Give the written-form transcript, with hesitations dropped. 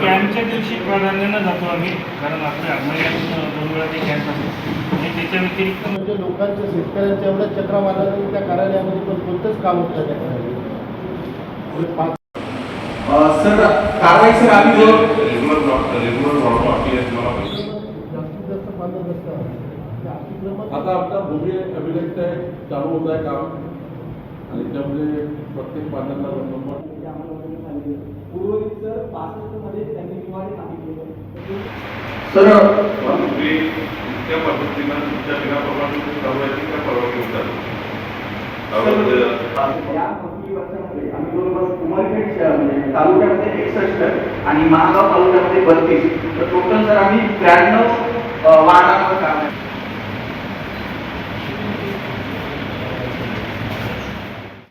कॅम्पच्या दिवशी प्राधान्यानं जातो आम्ही, कारण आपल्या महिन्यातून 2 वेळा ते कॅम्प असतो आणि त्याच्या व्यतिरिक्त म्हणजे लोकांच्या शेतकऱ्यांच्या एवढं चक्रा मारल्यानंतर त्या कार्यालयामध्ये पण कोणतंच काम होतं त्या कार्यालयात. सर कारवाई सर आम्ही जो जास्तीत जास्त बांधत असतात आता आमचा भूमी अभिलेख चालू होत आहे काम आणि त्यामध्ये प्रत्येक पाण्याला नंबर उर्वरित सर 65 मध्ये त्यांनी निवाडे सांगितले सर तुम्ही त्या पद्धतीनं तुमच्या बिनाप्रमाणे करवायची त्या परवानगी होतात. या 30 वर्षामध्ये आम्ही जवळपास उमरखेड म्हणजे तालुक्यामध्ये 61 आणि महागाव तालुक्यामध्ये 32 तर टोटल सर आम्ही 93 वाहनांवर काम आहे.